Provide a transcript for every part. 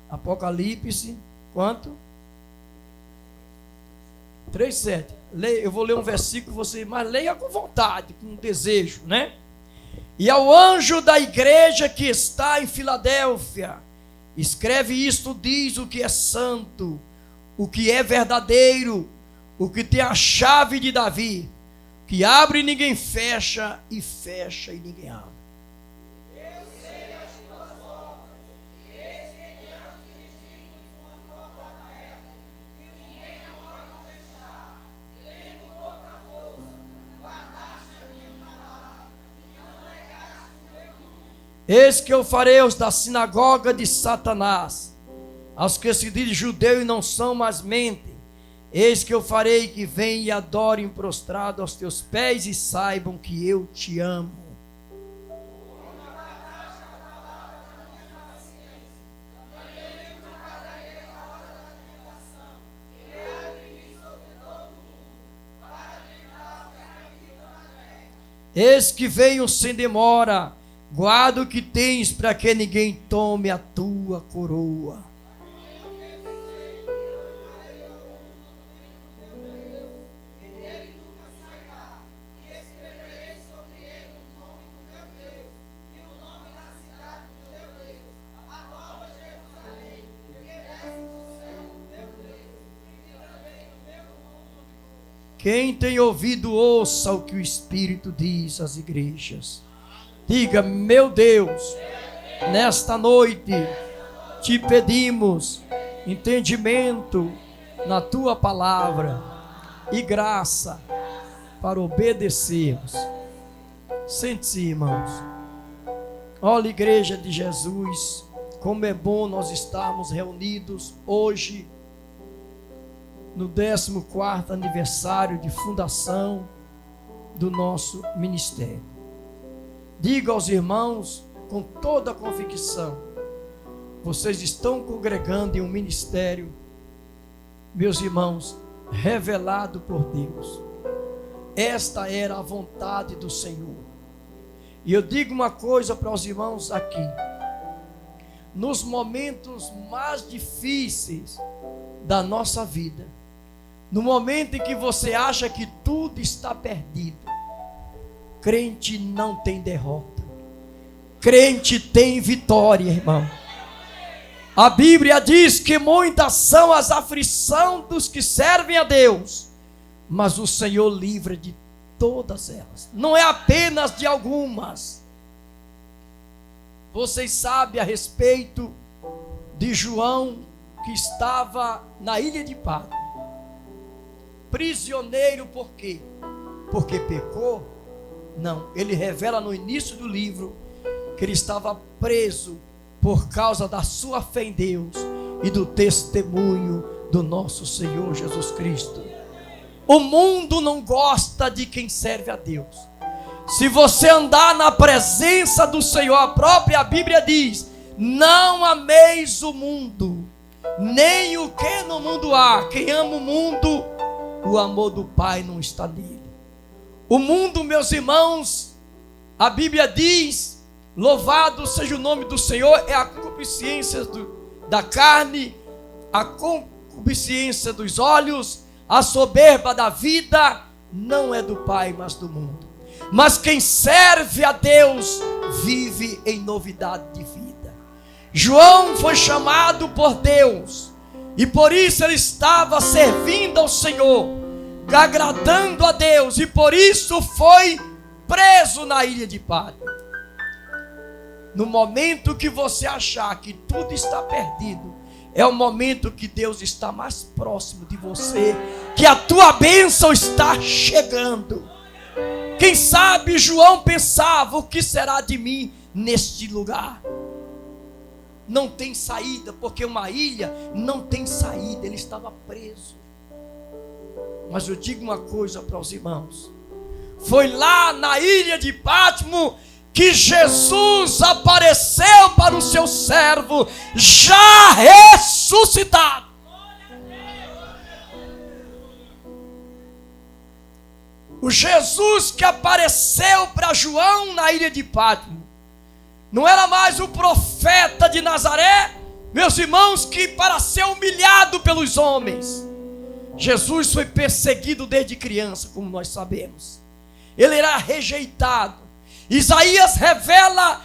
Apocalipse, quanto? 3:7. Eu vou ler um versículo, mas leia com vontade, com desejo, né? E ao anjo da igreja que está em Filadélfia, escreve isto, diz o que é santo, o que é verdadeiro, o que tem a chave de Davi, que abre e ninguém fecha, e fecha e ninguém abre. Eis que eu farei os da sinagoga de Satanás, aos que se dizem judeu e não são, mas mentem. Eis que eu farei que venham e adorem prostrado aos teus pés e saibam que eu te amo. Eis que venho sem demora. Guarda o que tens, para que ninguém tome a tua coroa. Quem tem ouvido, ouça o que o Espírito diz às igrejas. Diga: meu Deus, nesta noite te pedimos entendimento na tua palavra e graça para obedecermos. Sente-se, irmãos. Olha, igreja de Jesus, como é bom nós estarmos reunidos hoje no 14º aniversário de fundação do nosso ministério. Diga aos irmãos com toda a convicção: vocês estão congregando em um ministério, meus irmãos, revelado por Deus. Esta era a vontade do Senhor. E eu digo uma coisa para os irmãos aqui: nos momentos mais difíceis da nossa vida, no momento em que você acha que tudo está perdido, crente não tem derrota, crente tem vitória, irmão. A Bíblia diz que muitas são as aflições dos que servem a Deus, mas o Senhor livra de todas elas, não é apenas de algumas. Vocês sabem a respeito de João, que estava na ilha de Patmos, prisioneiro. Por quê? Porque pecou? Não, ele revela no início do livro que ele estava preso por causa da sua fé em Deus e do testemunho do nosso Senhor Jesus Cristo. O mundo não gosta de quem serve a Deus. Se você andar na presença do Senhor, a própria Bíblia diz: não ameis o mundo, nem o que no mundo há. Quem ama o mundo, o amor do Pai não está nele. O mundo, meus irmãos, a Bíblia diz, louvado seja o nome do Senhor, é a concupiscência da carne, a concupiscência dos olhos, a soberba da vida, não é do Pai, mas do mundo. Mas quem serve a Deus vive em novidade de vida. João foi chamado por Deus, e por isso ele estava servindo ao Senhor, agradando a Deus, e por isso foi preso na ilha de Patmos. No momento que você achar que tudo está perdido, é o momento que Deus está mais próximo de você, que a tua bênção está chegando. Quem sabe João pensava: o que será de mim neste lugar? Não tem saída, porque uma ilha não tem saída, ele estava preso. Mas eu digo uma coisa para os irmãos: foi lá na ilha de Patmos que Jesus apareceu para o seu servo, já ressuscitado. O Jesus que apareceu para João na ilha de Patmos não era mais o profeta de Nazaré, Meus irmãos, que para ser humilhado pelos homens, Jesus foi perseguido desde criança, como nós sabemos. Ele era rejeitado. Isaías revela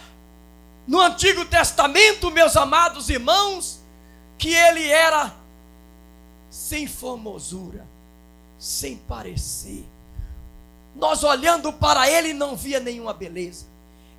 no Antigo Testamento, meus amados irmãos, que ele era sem formosura, sem parecer. Nós olhando para ele não via nenhuma beleza.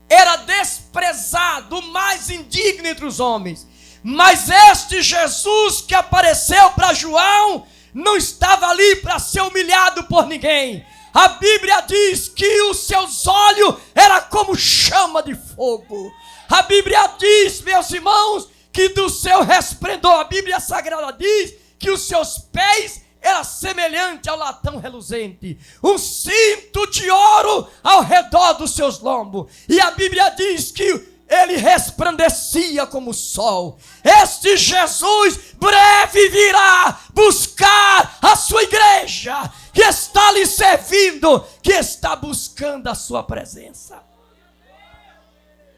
Era desprezado, o mais indigno entre os homens. Mas este Jesus que apareceu para João não estava ali para ser humilhado por ninguém. A Bíblia diz que os seus olhos eram como chama de fogo. A Bíblia diz, meus irmãos, que do seu resplendor, a Bíblia Sagrada diz que os seus pés eram semelhantes ao latão reluzente. Um cinto de ouro ao redor dos seus lombos. E a Bíblia diz que ele resplandecia como o sol. Este Jesus breve virá buscar a sua igreja, que está lhe servindo, que está buscando a sua presença.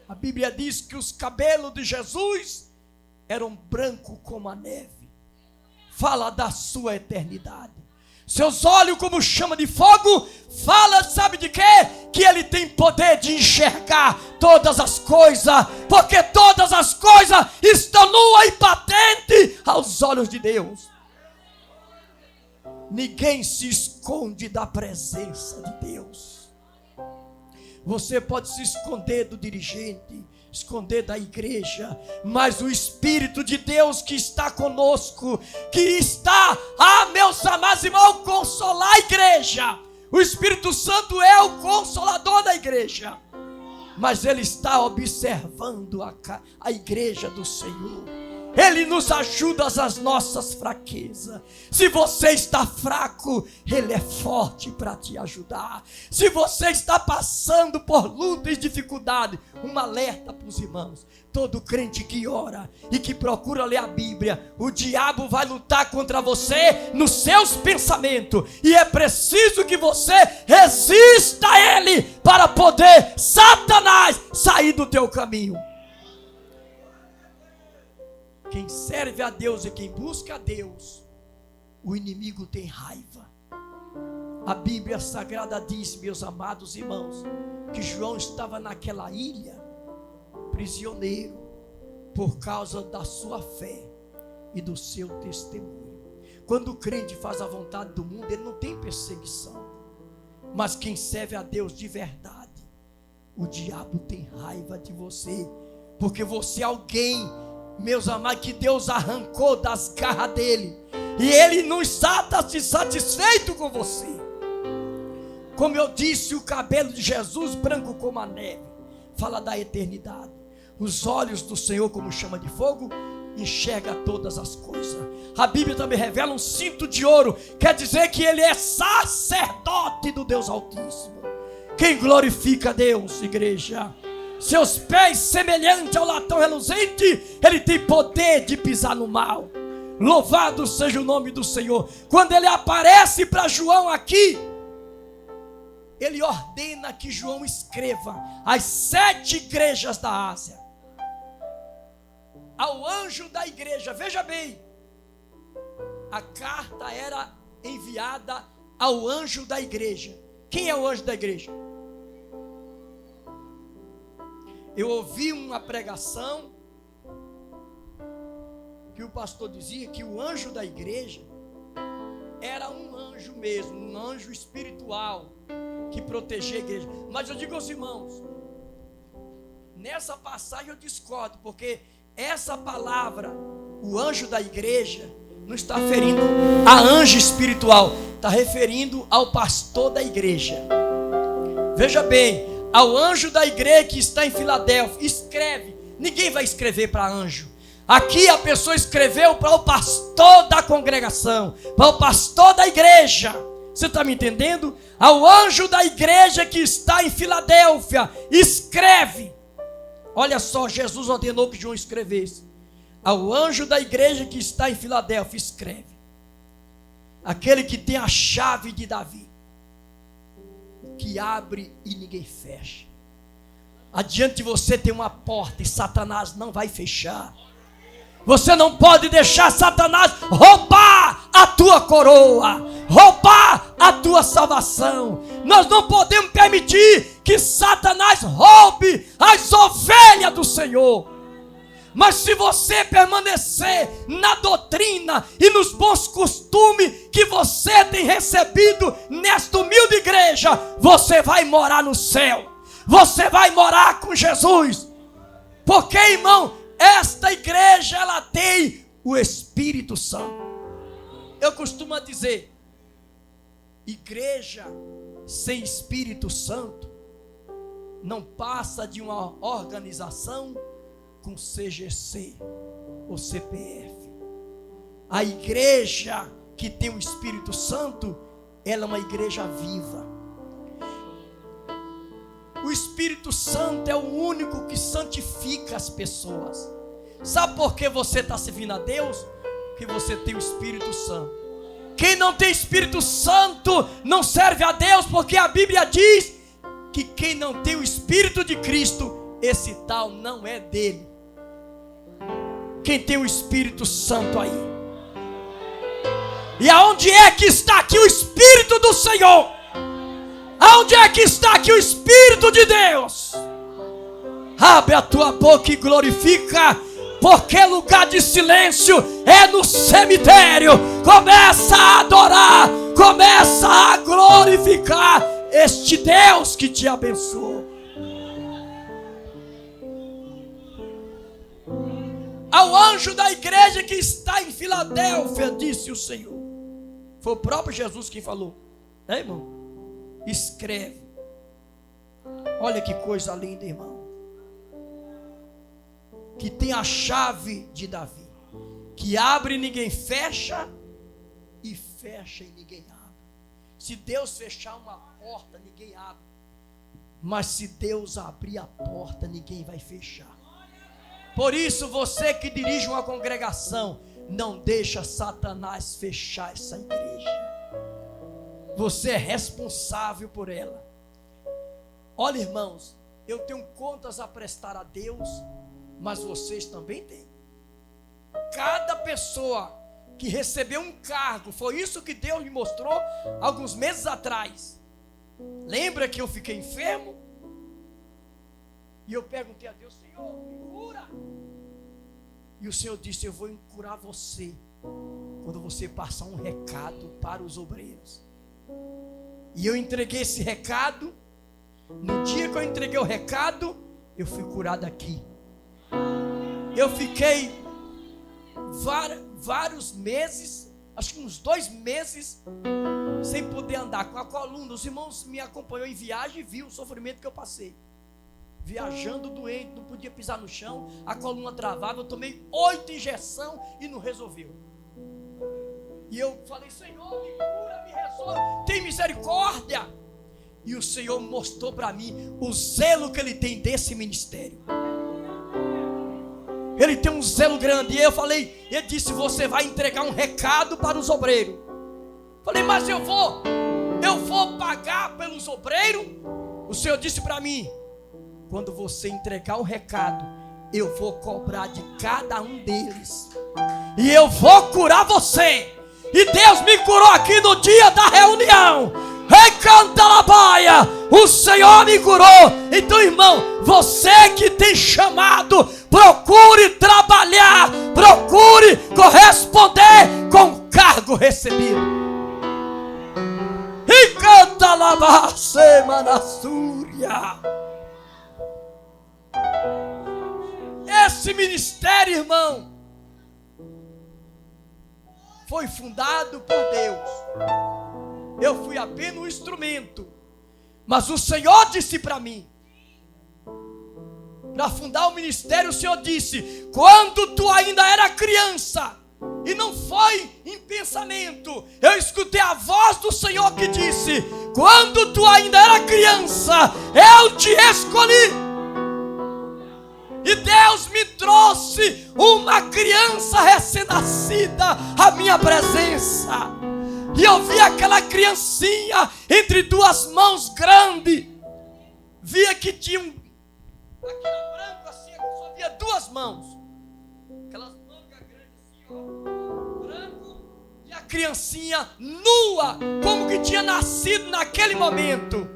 A Bíblia diz que os cabelos de Jesus eram brancos como a neve. Fala da sua eternidade. Seus olhos como chama de fogo. Fala, sabe de quê? Que ele tem poder de enxergar todas as coisas, porque todas as coisas estão nuas e patentes aos olhos de Deus. Ninguém se esconde da presença de Deus. Você pode se esconder do dirigente, esconder da igreja, mas o Espírito de Deus que está conosco, que está, meus amados irmãos, consolar a igreja. O Espírito Santo é o consolador da igreja, mas ele está observando a igreja do Senhor. Ele nos ajuda às nossas fraquezas. Se você está fraco, ele é forte para te ajudar. Se você está passando por luta e dificuldade, um alerta para os irmãos. Todo crente que ora e que procura ler a Bíblia, o diabo vai lutar contra você nos seus pensamentos. E é preciso que você resista a ele para poder Satanás sair do teu caminho. Quem serve a Deus e quem busca a Deus, o inimigo tem raiva. A Bíblia Sagrada diz, meus amados irmãos, que João estava naquela ilha, prisioneiro, por causa da sua fé e do seu testemunho. Quando o crente faz a vontade do mundo, ele não tem perseguição. Mas quem serve a Deus de verdade, o diabo tem raiva de você, porque você é alguém, meus amados, que Deus arrancou das garras dele, e ele não está satisfeito com você. Como eu disse, o cabelo de Jesus branco como a neve, fala da eternidade. Os olhos do Senhor como chama de fogo, enxerga todas as coisas. A Bíblia também revela um cinto de ouro, quer dizer que ele é sacerdote do Deus Altíssimo. Quem glorifica a Deus, igreja? Seus pés semelhantes ao latão reluzente, ele tem poder de pisar no mal. Louvado seja o nome do Senhor. Quando ele aparece para João aqui, ele ordena que João escreva as 7 igrejas da Ásia. Ao anjo da igreja, veja bem, a carta era enviada ao anjo da igreja. Quem é o anjo da igreja? Eu ouvi uma pregação que o pastor dizia que o anjo da igreja era um anjo mesmo, um anjo espiritual que protegia a igreja. Mas eu digo aos irmãos, nessa passagem eu discordo, porque essa palavra, o anjo da igreja, não está referindo a anjo espiritual, está referindo ao pastor da igreja. Veja bem, ao anjo da igreja que está em Filadélfia, escreve. Ninguém vai escrever para anjo. Aqui a pessoa escreveu para o pastor da congregação, para o pastor da igreja. Você está me entendendo? Ao anjo da igreja que está em Filadélfia, escreve. Olha só, Jesus ordenou que João escrevesse. Ao anjo da igreja que está em Filadélfia, escreve. Aquele que tem a chave de Davi, que abre e ninguém fecha. Adiante de você tem uma porta e Satanás não vai fechar. Você não pode deixar Satanás roubar a tua coroa, roubar a tua salvação. Nós não podemos permitir que Satanás roube as ovelhas do Senhor. Mas se você permanecer na doutrina e nos bons costumes que você tem recebido nesta humilde igreja, você vai morar no céu. Você vai morar com Jesus. Porque, irmão, esta igreja, ela tem o Espírito Santo. Eu costumo dizer, igreja sem Espírito Santo não passa de uma organização com CGC ou CPF. A igreja que tem o Espírito Santo, ela é uma igreja viva. O Espírito Santo é o único que santifica as pessoas. Sabe por que você está servindo a Deus? Porque você tem o Espírito Santo. Quem não tem Espírito Santo não serve a Deus, porque a Bíblia diz que quem não tem o Espírito de Cristo, esse tal não é dele. Quem tem o Espírito Santo aí? E aonde é que está aqui o Espírito do Senhor? Aonde é que está aqui o Espírito de Deus? Abre a tua boca e glorifica, porque lugar de silêncio é no cemitério. Começa a adorar, começa a glorificar este Deus que te abençoou. Ao anjo da igreja que está em Filadélfia, disse o Senhor. Foi o próprio Jesus quem falou. É, irmão? Escreve. Olha que coisa linda, irmão. Que tem a chave de Davi, que abre e ninguém fecha, e fecha e ninguém abre. Se Deus fechar uma porta, ninguém abre. Mas se Deus abrir a porta, ninguém vai fechar. Por isso, você que dirige uma congregação, não deixa Satanás fechar essa igreja. Você é responsável por ela. Olha, irmãos, eu tenho contas a prestar a Deus, mas vocês também têm. Cada pessoa que recebeu um cargo, foi isso que Deus me mostrou alguns meses atrás. Lembra que eu fiquei enfermo? E eu perguntei a Deus: Senhor, me cura. E o Senhor disse: eu vou curar você quando você passar um recado para os obreiros. E eu entreguei esse recado. No dia que eu entreguei o recado, eu fui curado aqui. Eu fiquei vários meses, acho que uns 2 meses, sem poder andar com a coluna. Os irmãos me acompanhou em viagem e viu o sofrimento que eu passei. Viajando doente, não podia pisar no chão, a coluna travava, eu tomei 8 injeções e não resolveu. E eu falei: Senhor, me cura, me resolve, tem misericórdia. E o Senhor mostrou para mim o zelo que Ele tem desse ministério. Ele tem um zelo grande. E eu falei, ele disse: você vai entregar um recado para os obreiros. Falei: mas eu vou pagar pelos obreiros? O Senhor disse para mim: quando você entregar o recado, eu vou cobrar de cada um deles, e eu vou curar você. E Deus me curou aqui no dia da reunião. Recanta la baia, o Senhor me curou. Então, irmão, você que tem chamado, procure trabalhar, procure corresponder com o cargo recebido. E canta la baia, manassúria. Esse ministério, irmão, foi fundado por Deus. Eu fui apenas um instrumento. Mas o Senhor disse para mim, para fundar o ministério, o Senhor disse: quando tu ainda era criança, e não foi em pensamento, eu escutei a voz do Senhor que disse: quando tu ainda era criança, eu te escolhi. E Deus me trouxe uma criança recém-nascida à minha presença. E eu vi aquela criancinha entre 2 mãos grandes. Via que tinha aqui na branco assim, só havia 2 mãos. Aquelas mangas branco e a criancinha nua, como que tinha nascido naquele momento.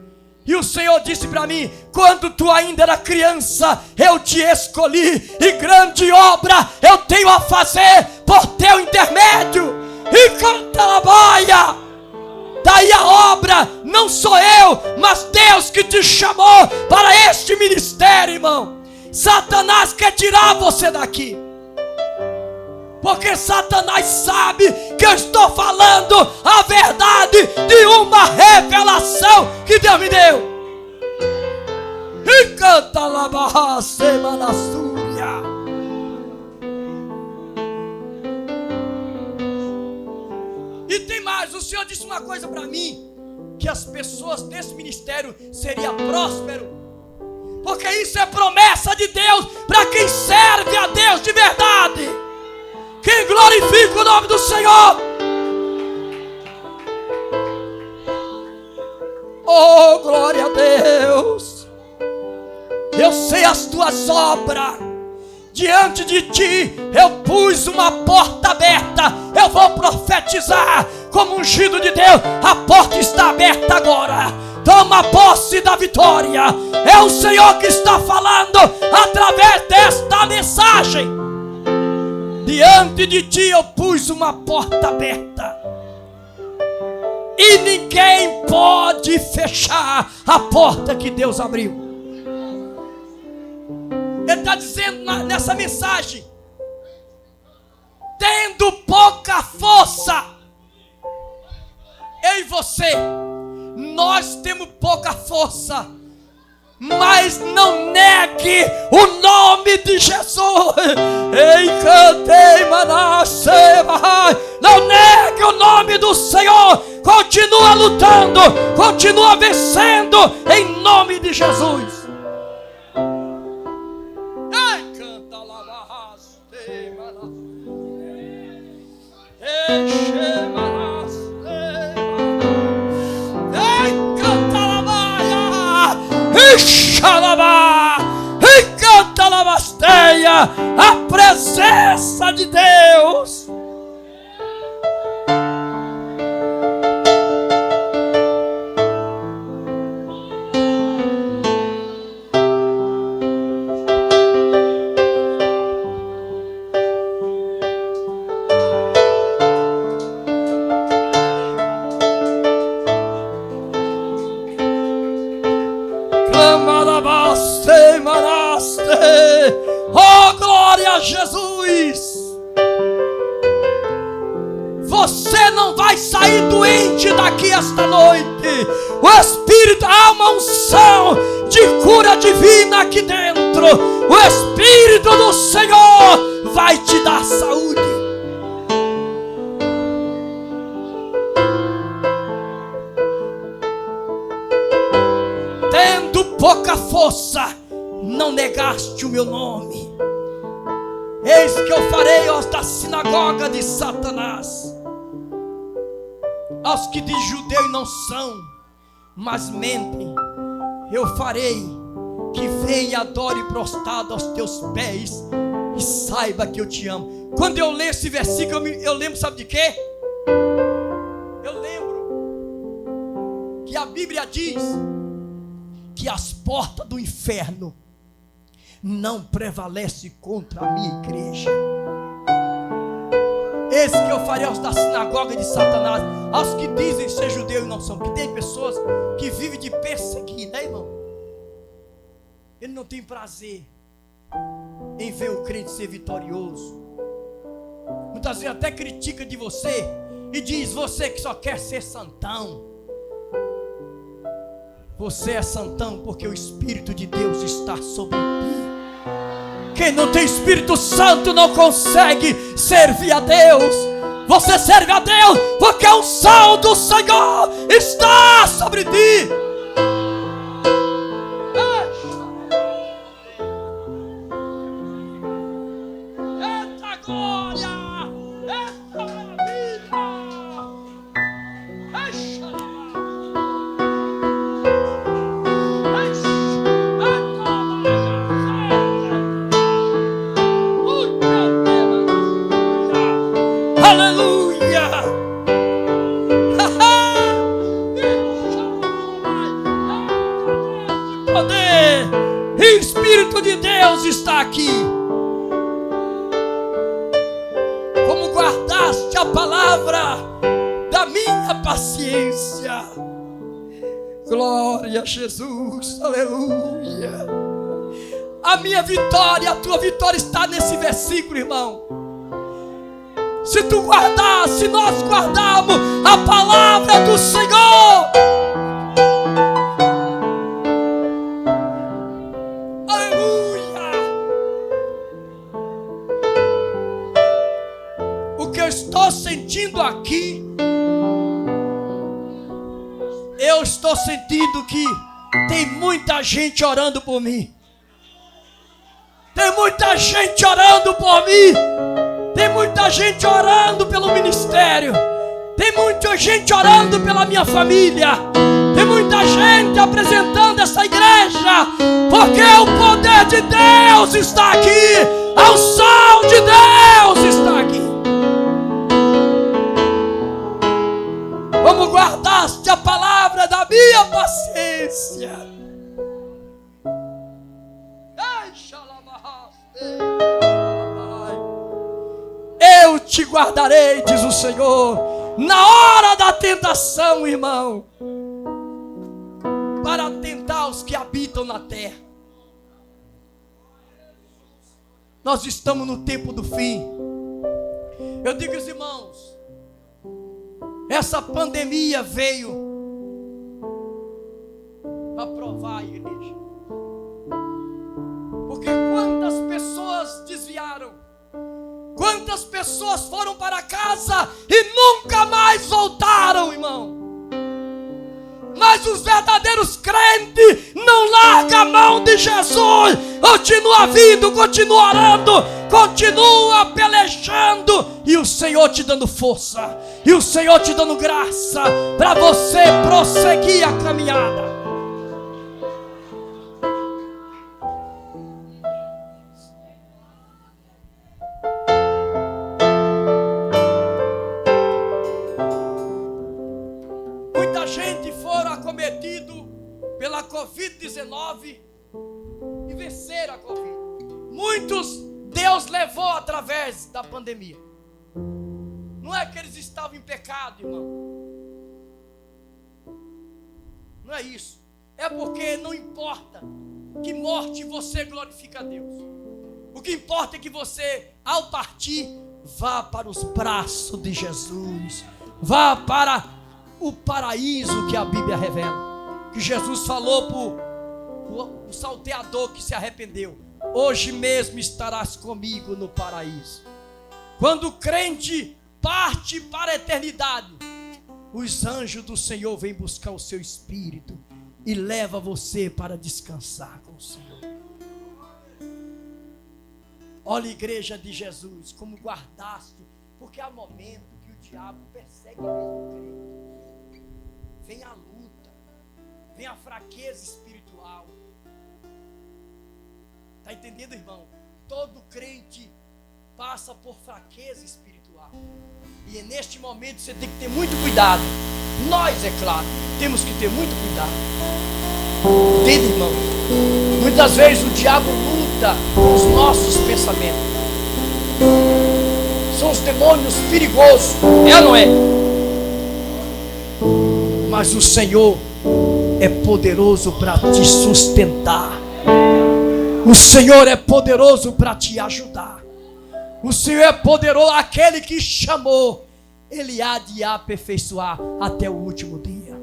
E o Senhor disse para mim: quando tu ainda era criança, eu te escolhi, e grande obra eu tenho a fazer por teu intermédio. E canta a baia. Daí a obra não sou eu, mas Deus que te chamou para este ministério, irmão. Satanás quer tirar você daqui, porque Satanás sabe que eu estou falando a verdade de uma revelação que Deus me deu. E canta la barra semana súria. E tem mais, o Senhor disse uma coisa para mim, que as pessoas desse ministério seriam prósperos, porque isso é promessa de Deus para quem serve a Deus de verdade, quem glorifica o nome do Senhor. Oh, glória a Deus. Eu sei as tuas obras. Diante de ti eu pus uma porta aberta. Eu vou profetizar como ungido de Deus. A porta está aberta agora. Toma posse da vitória. É o Senhor que está falando através desta mensagem. Diante de ti eu pus uma porta aberta, e ninguém pode fechar a porta que Deus abriu. Ele está dizendo nessa mensagem: tendo pouca força, eu e você, nós temos pouca força, mas não negue o nome de Jesus. Ei, cantei, Manasseba. Não negue o nome do Senhor. Continua lutando, continua vencendo em nome de Jesus. Ei, canta lá, Xalabá, e canta la basteia, a presença de Deus. Oh, glória a Jesus. Você não vai sair doente daqui esta noite. O Espírito, há uma unção de cura divina aqui dentro. O Espírito do Senhor vai te dar saúde. Tendo pouca força, não negaste o meu nome. Eis que eu farei aos da sinagoga de Satanás, aos que de judeu não são, mas mentem, eu farei que venha e adore prostrado aos teus pés e saiba que eu te amo. Quando eu leio esse versículo, eu lembro, sabe de quê? Eu lembro que a Bíblia diz que as portas do inferno não prevalece contra a minha igreja. Esse que eu farei aos da sinagoga de Satanás, aos que dizem ser judeu e não são. Porque tem pessoas que vivem de perseguir, né, irmão? Ele não tem prazer em ver o crente ser vitorioso. Muitas vezes até critica de você e diz: você que só quer ser santão. Você é santão porque o Espírito de Deus está sobre ti. Quem não tem Espírito Santo não consegue servir a Deus. Você serve a Deus porque a unção do Senhor está sobre ti. Eita glória! Eita maravilha! Aleluia. Poder. E o Espírito de Deus está aqui. Como guardaste a palavra da minha paciência. Glória a Jesus, aleluia. A minha vitória, a tua vitória está nesse versículo, irmão. Se tu guardar, se nós guardarmos a palavra do Senhor, aleluia. O que eu estou sentindo aqui, eu estou sentindo que tem muita gente orando por mim. Tem muita gente orando por mim. Tem muita gente orando pelo ministério. Tem muita gente orando pela minha família. Tem muita gente apresentando essa igreja, porque o poder de Deus está aqui. A unção de Deus está aqui. Como guardaste a palavra da minha paciência. Eu te guardarei, diz o Senhor, na hora da tentação, irmão, para tentar os que habitam na terra. Nós estamos no tempo do fim. Eu digo aos irmãos, essa pandemia veio para provar a igreja. Porque quantas pessoas desviaram, quantas pessoas foram para casa e nunca mais voltaram, irmão. Mas os verdadeiros crentes não largam a mão de Jesus. Continua vindo, continua orando, continua pelejando. E o Senhor te dando força, e o Senhor te dando graça para você prosseguir a caminhada. Pela Covid-19 e venceram a Covid. Muitos Deus levou através da pandemia. Não é que eles estavam em pecado, irmão. Não é isso. É porque não importa que morte você glorifica a Deus. O que importa é que você, ao partir, vá para os braços de Jesus. Vá para o paraíso que a Bíblia revela. Que Jesus falou para o salteador que se arrependeu: hoje mesmo estarás comigo no paraíso. Quando o crente parte para a eternidade, os anjos do Senhor vêm buscar o seu espírito e leva você para descansar com o Senhor. Olha, igreja de Jesus, como guardaste, porque há momento que o diabo persegue mesmo o crente. Vem a luta, vem a fraqueza espiritual. Está entendendo, irmão? Todo crente passa por fraqueza espiritual. E é neste momento você tem que ter muito cuidado. Nós, é claro, temos que ter muito cuidado. Entende, irmão? Muitas vezes o diabo luta com os nossos pensamentos. São os demônios perigosos. É ou não é? Mas o Senhor é poderoso para te sustentar. O Senhor é poderoso para te ajudar. O Senhor é poderoso, aquele que chamou, Ele há de aperfeiçoar até o último dia.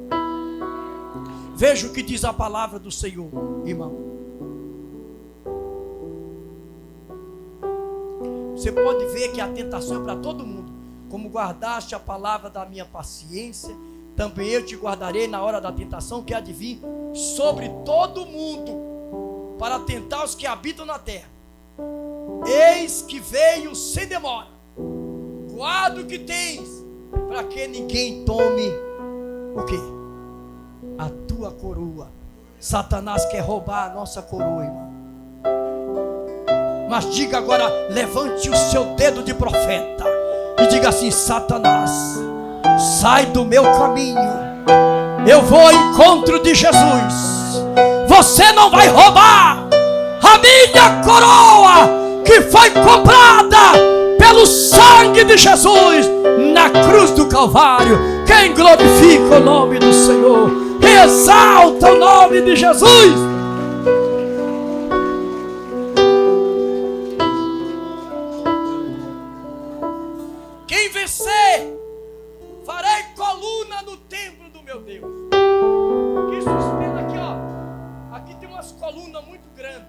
Veja o que diz a palavra do Senhor, irmão. Você pode ver que a tentação é para todo mundo. Como guardaste a palavra da minha paciência, também eu te guardarei na hora da tentação que há de vir sobre todo mundo, para tentar os que habitam na terra. Eis que veio sem demora. Guarda o que tens, para que ninguém tome o quê? A tua coroa. Satanás quer roubar a nossa coroa, irmão. Mas diga agora, levante o seu dedo de profeta e diga assim: Satanás, sai do meu caminho. Eu vou ao encontro de Jesus. Você não vai roubar a minha coroa, que foi comprada pelo sangue de Jesus na cruz do Calvário. Quem glorifica o nome do Senhor, exalta o nome de Jesus. Quem vencer, farei coluna no templo do meu Deus. Que sustenta aqui, ó. Aqui tem umas colunas muito grandes,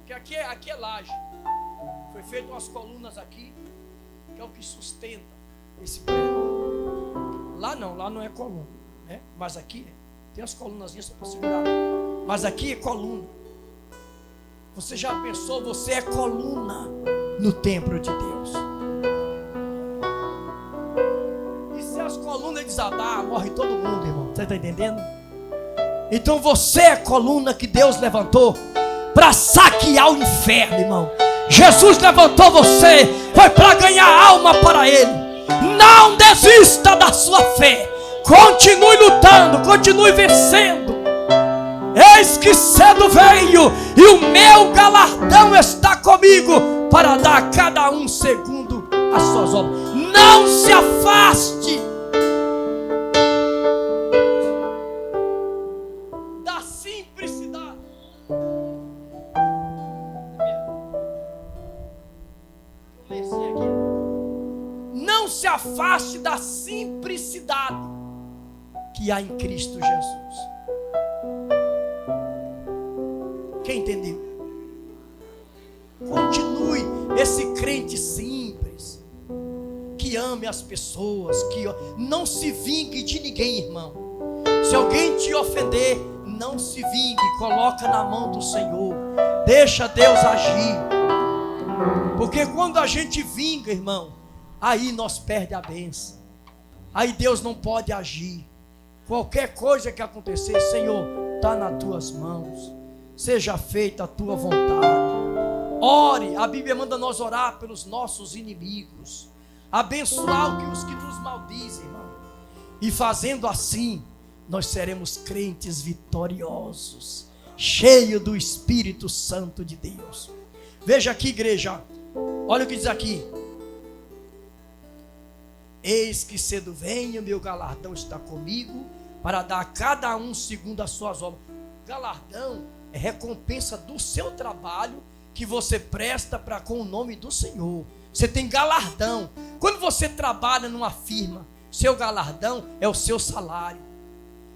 que aqui é laje. Foi feito umas colunas aqui, que é o que sustenta esse prédio. Lá não é coluna, né? Mas aqui tem as colunazinhas só para segurar. Mas aqui é coluna. Você já pensou? Você é coluna no templo de Deus. E se as colunas desabar, morre todo mundo, irmão. Você está entendendo? Então você é a coluna que Deus levantou para saquear o inferno, irmão. Jesus levantou você, foi para ganhar alma para Ele. Não desista da sua fé. Continue lutando, continue vencendo. Eis que cedo venho, e o meu galardão está comigo, para dar a cada um segundo as suas obras. Não se afaste da simplicidade. Não se afaste da simplicidade que há em Cristo Jesus. Quem entendeu? Continue esse crente simples, que ame as pessoas, que não se vingue de ninguém, irmão. Se alguém te ofender, não se vingue, coloca na mão do Senhor, deixa Deus agir. Porque quando a gente vinga, irmão, aí nós perdemos a bênção. Aí Deus não pode agir. Qualquer coisa que acontecer, Senhor, está nas tuas mãos. Seja feita a tua vontade. Ore, a Bíblia manda nós orar pelos nossos inimigos, abençoar os que nos maldizem, irmão. E fazendo assim, nós seremos crentes vitoriosos, cheios do Espírito Santo de Deus. Veja aqui, igreja, olha o que diz aqui: eis que cedo venho, meu galardão está comigo, para dar a cada um segundo as suas obras. Galardão é recompensa do seu trabalho que você presta para com o nome do Senhor. Você tem galardão. Quando você trabalha numa firma, seu galardão é o seu salário.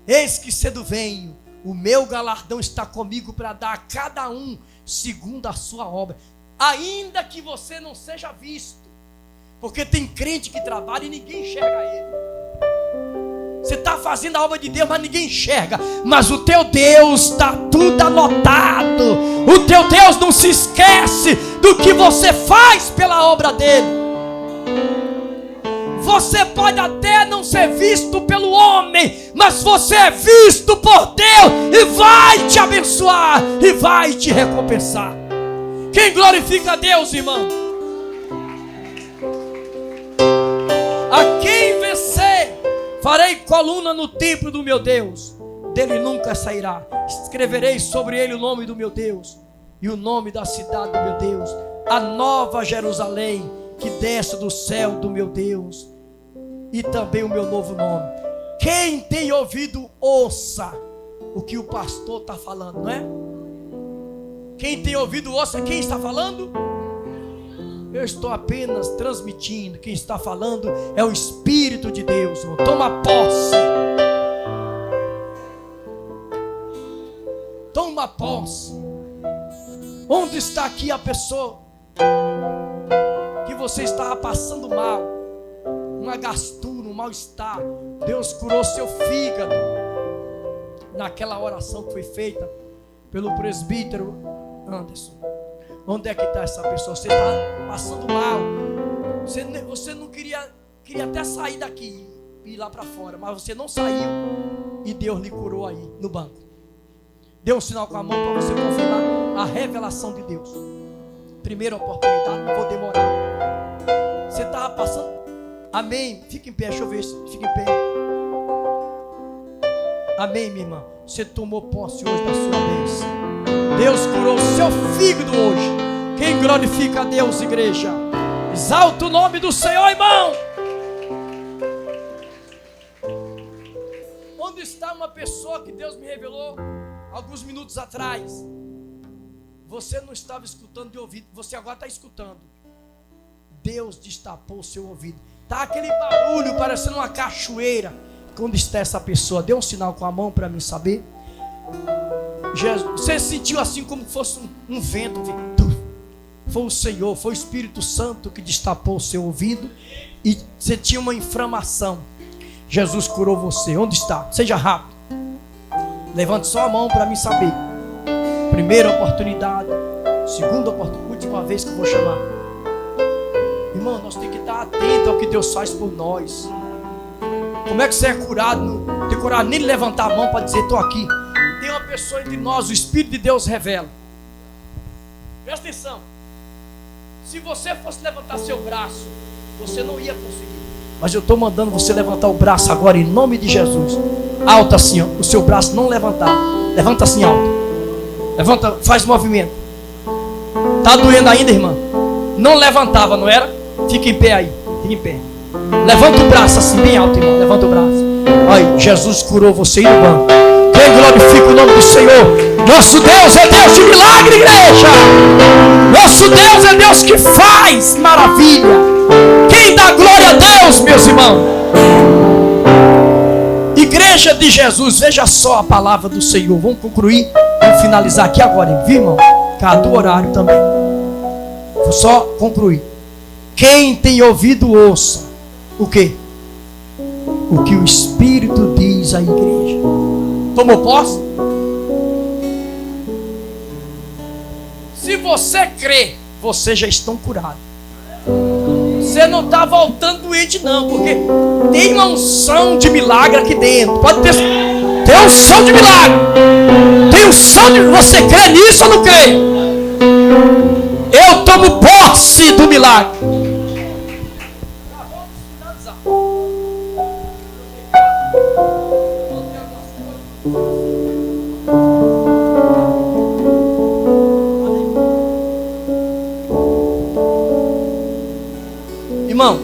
Eis que cedo venho, o meu galardão está comigo para dar a cada um segundo a sua obra, ainda que você não seja visto. Porque tem crente que trabalha e ninguém enxerga ele. Você está fazendo a obra de Deus, mas ninguém enxerga. Mas o teu Deus está tudo anotado. O teu Deus não se esquece do que você faz pela obra dele. Você pode até não ser visto pelo homem, mas você é visto por Deus, e vai te abençoar, e vai te recompensar. Quem glorifica a Deus, irmão? A quem vencer, farei coluna no templo do meu Deus, dele nunca sairá. Escreverei sobre ele o nome do meu Deus, e o nome da cidade do meu Deus, a nova Jerusalém, que desce do céu do meu Deus, e também o meu novo nome. Quem tem ouvido, ouça o que o pastor está falando, não é? Quem tem ouvido, ouça. Quem está falando? Eu estou apenas transmitindo. Quem está falando é o Espírito de Deus, irmão. Toma posse. Toma posse. Onde está aqui a pessoa que você estava passando mal, uma gastura, um mal-estar? Deus curou seu fígado naquela oração que foi feita pelo presbítero Anderson. Onde é que está essa pessoa? Você está passando mal, você não queria até sair daqui e ir lá para fora, mas você não saiu, e Deus lhe curou aí no banco. Dê um sinal com a mão para você confirmar a revelação de Deus. Primeira oportunidade, não vou demorar. Você estava passando Amém. Fica em pé, deixa eu ver se fica em pé. Amém, minha irmã. Você tomou posse hoje da sua bênção. Deus curou o seu fígado hoje. Quem glorifica a Deus, igreja? Exalta o nome do Senhor, irmão. Onde está uma pessoa que Deus me revelou alguns minutos atrás? Você não estava escutando de ouvido, você agora está escutando. Deus destapou o seu ouvido. Está aquele barulho parecendo uma cachoeira. Onde está essa pessoa? Dê um sinal com a mão para mim saber. Jesus, você sentiu assim como fosse um vento. Foi o Senhor, foi o Espírito Santo que destapou o seu ouvido. E você tinha uma inflamação. Jesus curou você. Onde está? Seja rápido. Levante só a mão para mim saber. Primeira oportunidade. Segunda oportunidade. Última vez que eu vou chamar. Irmão, nós temos que estar atentos ao que Deus faz por nós. Como é que você é curado? Não tem coragem nem de levantar a mão para dizer: estou aqui. Tem uma pessoa entre nós, o Espírito de Deus revela. Presta atenção. Se você fosse levantar seu braço, você não ia conseguir. Mas eu estou mandando você levantar o braço agora em nome de Jesus. Alto assim, ó. O seu braço não levantar. Levanta assim alto. Levanta, faz movimento. Está doendo ainda, irmã? Não levantava, não era? Fica em pé aí. Fica em pé. Levanta o braço assim bem alto, irmão. Levanta o braço. Olha, Jesus curou você e no banco. Quem glorifica o nome do Senhor? Nosso Deus é Deus de milagre, igreja. Nosso Deus é Deus que faz maravilha. Quem dá glória a Deus, meus irmãos? Igreja de Jesus, veja só a palavra do Senhor. Vamos concluir, vamos finalizar aqui agora, viu, irmão? Cada horário também. Vou só concluir. Quem tem ouvido, ouça. O que? O que o Espírito diz à igreja. Tomou posse? Se você crê, vocês já estão curados. Você não está voltando doente não, porque tem uma unção de milagre aqui dentro. Pode ter. Tem unção de milagre. Tem unção de. Você crê nisso ou não crê? Eu tomo posse do milagre. Irmão,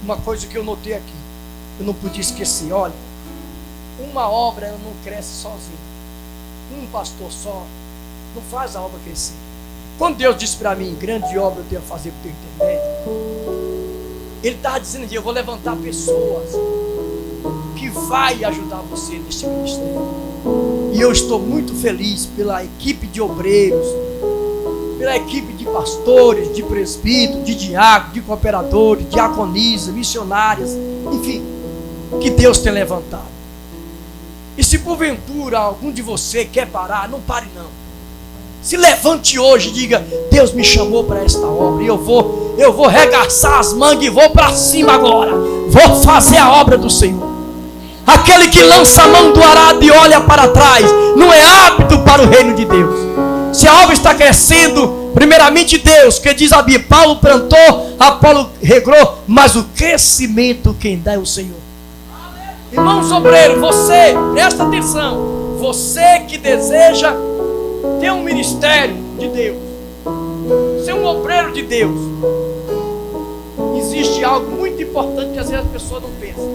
uma coisa que eu notei aqui, eu não podia esquecer. Olha, uma obra não cresce sozinha. Um pastor só não faz a obra crescer. Quando Deus disse para mim: grande obra eu tenho a fazer por teu intermédio, Ele estava dizendo: eu vou levantar pessoas que vai ajudar você neste ministério. E eu estou muito feliz pela equipe de obreiros, pela equipe de pastores, de presbíteros, de diáconos, de cooperadores, diaconisas, missionárias, enfim, que Deus tem levantado. E se porventura algum de você quer parar, não pare não. Se levante hoje e diga: Deus me chamou para esta obra e eu vou regaçar as mangas e vou para cima agora. Vou fazer a obra do Senhor. Aquele que lança a mão do arado e olha para trás não é apto para o reino de Deus. Se a obra está crescendo, primeiramente Deus, que diz a Bíblia: Paulo plantou, Apolo regou, mas o crescimento quem dá é o Senhor. Irmãos obreiros, você, presta atenção, você que deseja ter um ministério de Deus, ser um obreiro de Deus, existe algo muito importante que às vezes as pessoas não pensam.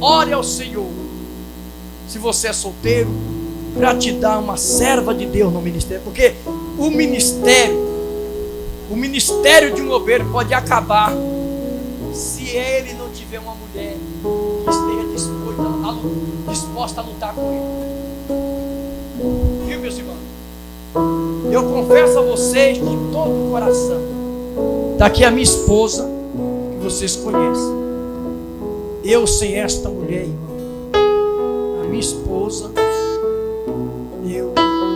Ore ao Senhor. Se você é solteiro, para te dar uma serva de Deus no ministério, porque o ministério de um obreiro pode acabar se ele não tiver uma mulher que esteja disposta a lutar com ele. Viu, meus irmãos? Eu confesso a vocês de todo o coração, está aqui a minha esposa, que vocês conhecem. Eu sem esta mulher, irmão, a minha esposa, eu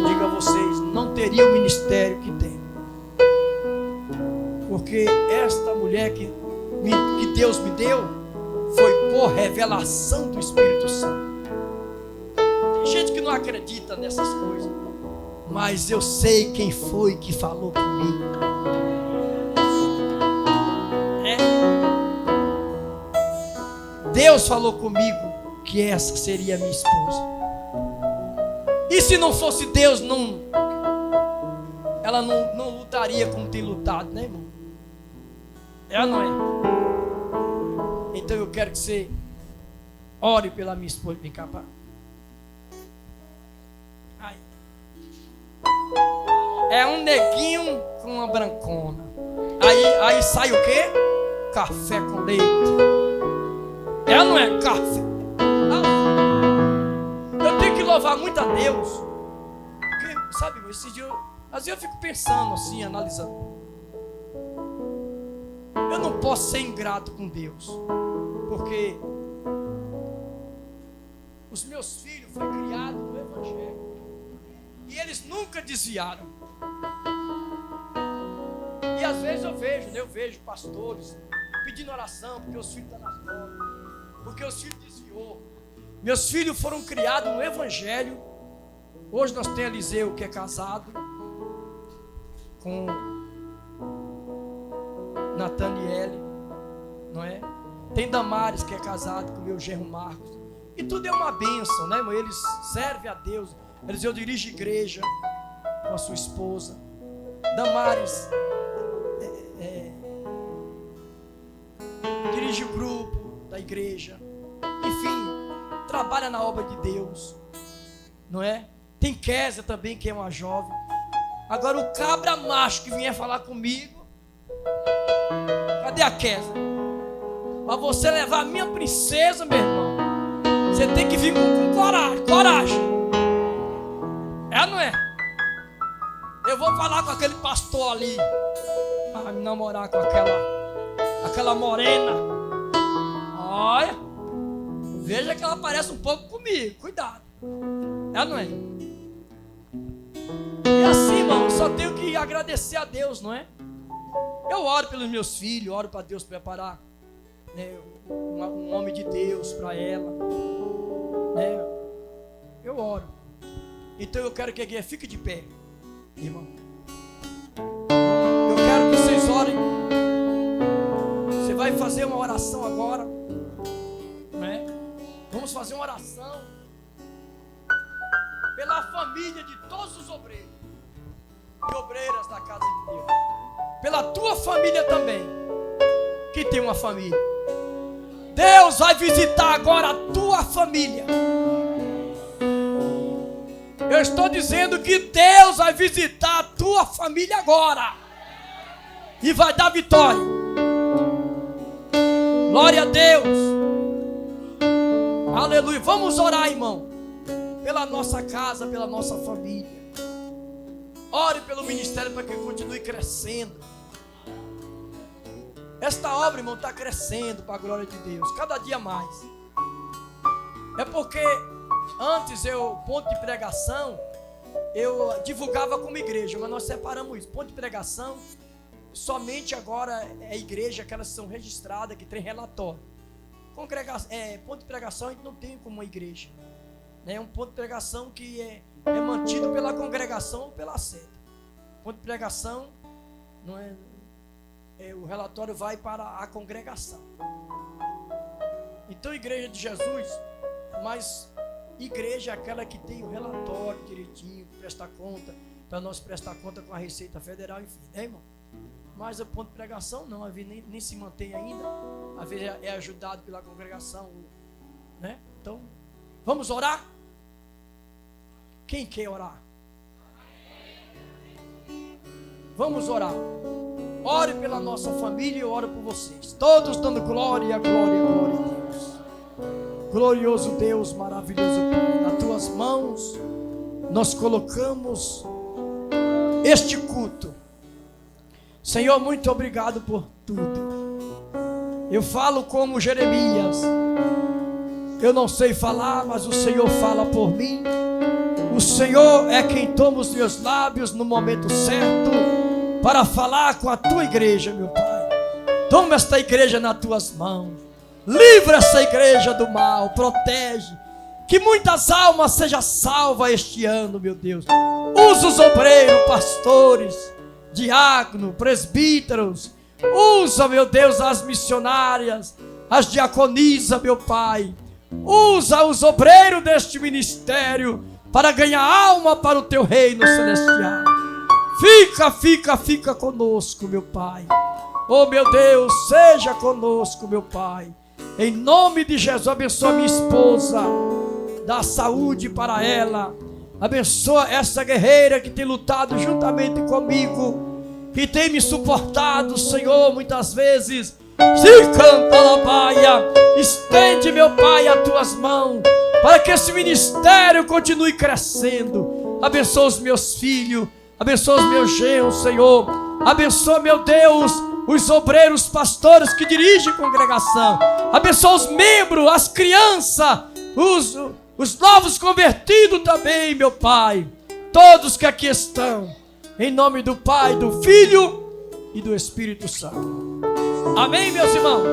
digo a vocês, não teria o ministério que tem. Porque esta mulher que Deus me deu foi por revelação do Espírito Santo. Tem gente que não acredita nessas coisas, mas eu sei quem foi que falou comigo. Deus falou comigo que essa seria a minha esposa. E se não fosse Deus, ela não lutaria como tem lutado, né, irmão? Ela não é. Então eu quero que você ore pela minha esposa. Vem cá, pá. É um neguinho com uma brancona. Aí sai o quê? Café com leite. Ela não é café. Eu tenho que louvar muito a Deus. Porque, sabe, esses dias, às vezes eu fico pensando assim, analisando. Eu não posso ser ingrato com Deus. Porque os meus filhos foram criados no Evangelho. E eles nunca desviaram. E às vezes eu vejo pastores pedindo oração porque os filhos estão nas drogas, porque os filhos desviou. Meus filhos foram criados no Evangelho. Hoje nós temos Eliseu, que é casado com Nathaniele, não é? Tem Damares, que é casado com meu genro Marcos. E tudo é uma bênção, né, irmão? Eles servem a Deus. Eliseu dirige igreja com a sua esposa. Damares dirige o grupo da igreja. Enfim, trabalha na obra de Deus, não é? Tem Késia também, que é uma jovem. Agora o cabra macho que vier falar comigo, cadê a Késia? Para você levar a minha princesa, meu irmão, você tem que vir com coragem. Ela não é? Eu vou falar com aquele pastor ali, para me namorar com aquela morena. Olha, veja que ela parece um pouco comigo, cuidado. Ela não é? E assim, irmão, só tenho que agradecer a Deus, não é? Eu oro pelos meus filhos, oro para Deus preparar, né, um homem de Deus para ela, né? Eu oro. Então eu quero que a igreja fique de pé, irmão. Eu quero que vocês orem. Você vai fazer uma oração agora, né? Vamos fazer uma oração pela família de todos os obreiros e obreiras da casa de Deus. Pela tua família também, que tem uma família. Deus vai visitar agora a tua família. Eu estou dizendo que Deus vai visitar a tua família agora e vai dar vitória. Glória a Deus. Aleluia. Vamos orar, irmão, pela nossa casa, pela nossa família. Ore pelo ministério para que continue crescendo. Esta obra, irmão, está crescendo para a glória de Deus, cada dia mais. É porque antes ponto de pregação, eu divulgava como igreja, mas nós separamos isso. Ponto de pregação, somente agora é igreja, aquelas que são registradas, que tem relatório. Ponto de pregação a gente não tem como uma igreja, né? É um ponto de pregação que é mantido pela congregação ou pela sede. Ponto de pregação não é, o relatório vai para a congregação. Então, igreja de Jesus, mas igreja é aquela que tem o relatório direitinho, prestar conta, para nós prestar conta com a Receita Federal, enfim, né, irmão? Mas o ponto de pregação não, às vezes nem se mantém ainda, às vezes é ajudado pela congregação, né? Então, vamos orar? Quem quer orar? Vamos orar. Ore pela nossa família e eu oro por vocês. Todos dando glória, glória, glória a Deus. Glorioso Deus, maravilhoso Pai, nas tuas mãos nós colocamos este culto. Senhor, muito obrigado por tudo. Eu falo como Jeremias. Eu não sei falar, mas o Senhor fala por mim. O Senhor é quem toma os meus lábios no momento certo para falar com a tua igreja, meu Pai. Toma esta igreja nas tuas mãos. Livra essa igreja do mal, protege. Que muitas almas sejam salvas este ano, meu Deus. Usa os obreiros, pastores, diáconos, presbíteros. Usa, meu Deus, as missionárias. as diaconisas, meu Pai. Usa os obreiros deste ministério para ganhar alma para o teu reino celestial. Fica conosco, meu Pai. Oh, meu Deus, seja conosco, meu Pai. Em nome de Jesus, abençoa minha esposa. Dá saúde para ela. Abençoa essa guerreira que tem lutado juntamente comigo, que tem me suportado, Senhor, muitas vezes. Se canta la baia, estende, meu Pai, as tuas mãos, para que esse ministério continue crescendo. Abençoa os meus filhos, abençoa os meus genros, Senhor. Abençoa, meu Deus, os obreiros, pastores que dirigem a congregação. Abençoa os membros, as crianças, os novos convertidos também, meu Pai. Todos que aqui estão, em nome do Pai, do Filho e do Espírito Santo. Amém, meus irmãos?